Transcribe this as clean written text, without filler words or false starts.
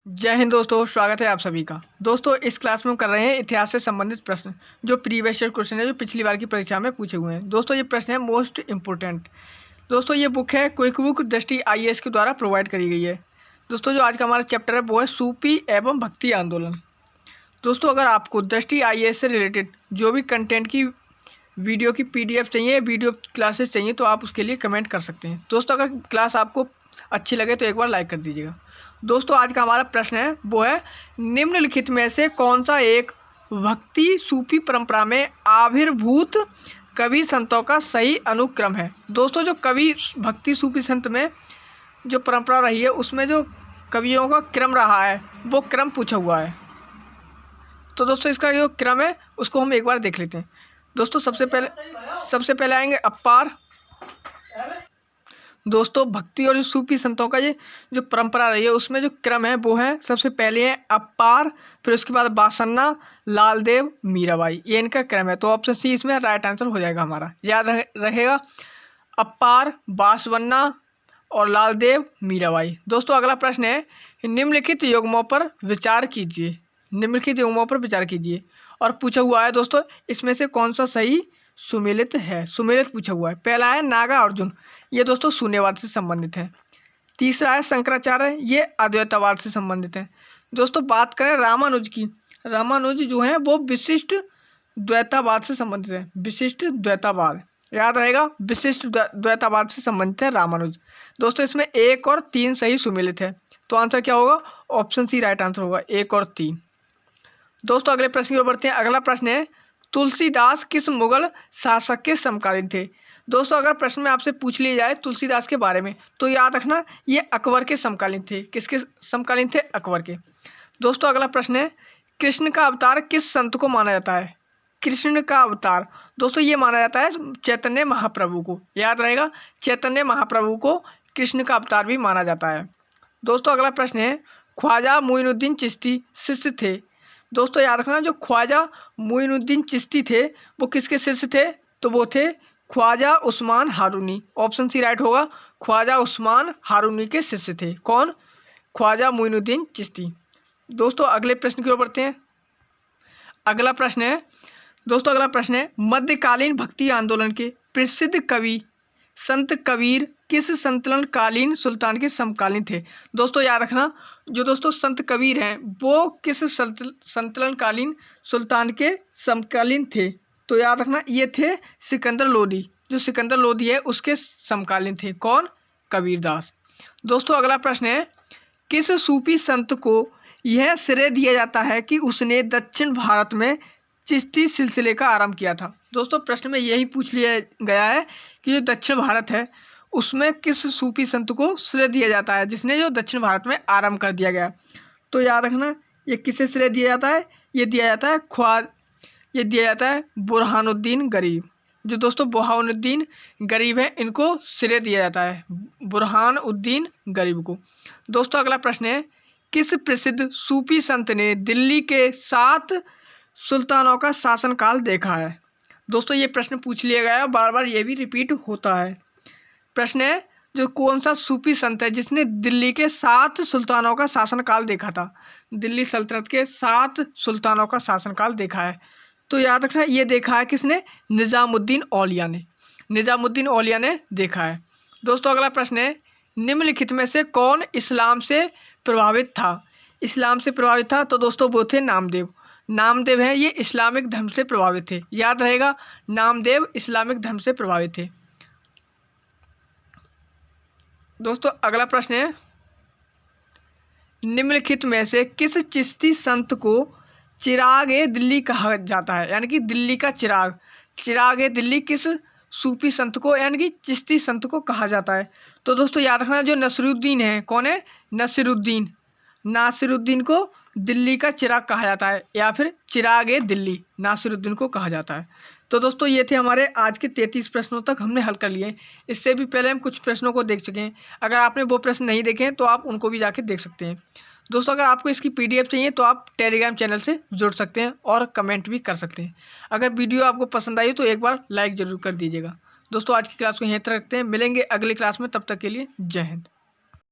जय हिंद दोस्तों, स्वागत है आप सभी का। दोस्तों इस क्लास में हम कर रहे हैं इतिहास से संबंधित प्रश्न जो प्रीवियस ईयर क्वेश्चन है, जो पिछली बार की परीक्षा में पूछे हुए हैं। दोस्तों ये प्रश्न है मोस्ट इम्पोर्टेंट। दोस्तों ये बुक है क्विक बुक दृष्टि IAS के द्वारा प्रोवाइड करी गई है। दोस्तों जो आज का हमारा चैप्टर है वो है सूफी एवं भक्ति आंदोलन। दोस्तों अगर आपको दृष्टि IAS से रिलेटेड जो भी कंटेंट की वीडियो की PDF चाहिए, वीडियो क्लासेस चाहिए, तो आप उसके लिए कमेंट कर सकते हैं। दोस्तों अगर क्लास आपको अच्छी लगे तो एक बार लाइक कर दीजिएगा। दोस्तों आज का हमारा प्रश्न है वो है निम्नलिखित में से कौन सा एक भक्ति सूफी परंपरा में आविर्भूत कवि संतों का सही अनुक्रम है। दोस्तों जो कवि भक्ति सूफी संत में जो परंपरा रही है उसमें जो कवियों का क्रम रहा है वो क्रम पूछा हुआ है। तो दोस्तों इसका जो क्रम है उसको हम एक बार देख लेते हैं। दोस्तों सबसे पहले आएंगे अपार। दोस्तों भक्ति और सूफी संतों का ये जो परंपरा रही है उसमें जो क्रम है वो है, सबसे पहले है अपार, फिर उसके बाद बासन्ना, लालदेव, मीराबाई। ये इनका क्रम है। तो ऑप्शन सी इसमें राइट आंसर हो जाएगा हमारा। याद रहेगा अपार, बासवन्ना और लालदेव, मीराबाई। दोस्तों अगला प्रश्न है निम्नलिखित युग्मों पर विचार कीजिए। निम्नलिखित युग्मों पर विचार कीजिए और पूछा हुआ है दोस्तों इसमें से कौन सा सही सुमेलित है। सुमेलित पूछा हुआ है। पहला है नागा अर्जुन, ये दोस्तों शून्यवाद से संबंधित है। तीसरा है शंकराचार्य, ये अद्वैतवाद से संबंधित है। दोस्तों बात करें रामानुज की, रामानुज जो है वो विशिष्ट द्वैतावाद से संबंधित है। विशिष्ट द्वैतावाद, याद रहेगा विशिष्ट द्वैतावाद से संबंधित है रामानुज। दोस्तों इसमें 1 और 3 सही सुमेलित है। तो आंसर क्या होगा? ऑप्शन सी राइट आंसर होगा, 1 और 3। दोस्तों अगले प्रश्न की ओर बढ़ते हैं। अगला प्रश्न है तुलसीदास किस मुगल शासक के समकालीन थे। दोस्तों अगर प्रश्न में आपसे पूछ लिया जाए तुलसीदास के बारे में तो याद रखना ये अकबर के समकालीन थे। किसके समकालीन थे? अकबर के। दोस्तों अगला प्रश्न है कृष्ण का अवतार किस संत को माना जाता है। कृष्ण का अवतार दोस्तों ये माना जाता है चैतन्य महाप्रभु को। याद रहेगा चैतन्य महाप्रभु को कृष्ण का अवतार भी माना जाता है। दोस्तों अगला प्रश्न है ख्वाजा मुइनुद्दीन चिश्ती शिष्य थे। दोस्तों याद रखना जो ख्वाजा मुइनुद्दीन चिश्ती थे वो किसके शिष्य थे? तो वो थे Khwaja Usman Harooni. Option C right होगा, ख्वाजा उस्मान हारूनी के शिष्य थे। कौन? ख्वाजा मुइनुद्दीन चिश्ती। दोस्तों अगले प्रश्न की ओर बढ़ते हैं। अगला प्रश्न है मध्यकालीन भक्ति आंदोलन के प्रसिद्ध कवि संत कबीर किस संतलनकालीन सुल्तान के समकालीन थे। दोस्तों याद रखना जो दोस्तों संत कबीर हैं वो किस संतलनकालीन सुल्तान के समकालीन थे। तो याद रखना ये थे सिकंदर लोदी। जो सिकंदर लोदी है उसके समकालीन थे। कौन? कबीरदास। दोस्तों अगला प्रश्न है किस सूफी संत को यह श्रेय दिया जाता है कि उसने दक्षिण भारत में चिश्ती सिलसिले का आरंभ किया था। दोस्तों प्रश्न में यही पूछ लिया गया है कि जो दक्षिण भारत है उसमें किस सूफी संत को श्रेय दिया जाता है जिसने जो दक्षिण भारत में आरंभ कर दिया गया। तो याद रखना ये किसे श्रेय दिया जाता है? ये दिया जाता है बुरहानुद्दीन गरीब। जो दोस्तों बुरहानुद्दीन गरीब है इनको श्रेय दिया जाता है बुरहानुद्दीन गरीब को। दोस्तों अगला प्रश्न है किस प्रसिद्ध सूफी संत ने दिल्ली के 7 सुल्तानों का शासनकाल देखा है। दोस्तों ये प्रश्न पूछ लिया गया है, बार बार ये भी रिपीट होता है। प्रश्न है जो कौन सा सूफी संत है जिसने दिल्ली के 7 सुल्तानों का शासनकाल देखा था। दिल्ली सल्तनत के 7 सुल्तानों का शासनकाल देखा है। तो याद रखना ये देखा है किसने? निज़ामुद्दीन औलिया ने। निज़ामुद्दीन औलिया ने देखा है। दोस्तों अगला प्रश्न है निम्नलिखित में से कौन इस्लाम से प्रभावित था। इस्लाम से प्रभावित था तो दोस्तों वो थे नामदेव। नामदेव है ये इस्लामिक धर्म से प्रभावित थे। याद रहेगा नामदेव इस्लामिक धर्म से प्रभावित थे। दोस्तों अगला प्रश्न है निम्नलिखित में से किस चिश्ती संत को चिराग ए दिल्ली कहा जाता है। यानी कि दिल्ली का चिराग ए दिल्ली किस सूफी संत को यानी कि चिश्ती संत को कहा जाता है। तो दोस्तों याद रखना जो नसीरुद्दीन है, कौन है? नासिरुद्दीन को दिल्ली का चिराग कहा जाता है या फिर चिराग ए दिल्ली नासिरुद्दीन को कहा जाता है। तो दोस्तों ये थे हमारे आज के 33 प्रश्नों तक हमने हल कर लिए। इससे भी पहले हम कुछ प्रश्नों को देख चुके हैं। अगर आपने वो प्रश्न नहीं देखे हैं तो आप उनको भी जाके देख सकते हैं। दोस्तों अगर आपको इसकी PDF चाहिए तो आप टेलीग्राम चैनल से जुड़ सकते हैं और कमेंट भी कर सकते हैं। अगर वीडियो आपको पसंद आई तो एक बार लाइक ज़रूर कर दीजिएगा। दोस्तों आज की क्लास को यहीं तक रखते हैं, मिलेंगे अगली क्लास में, तब तक के लिए जय हिंद।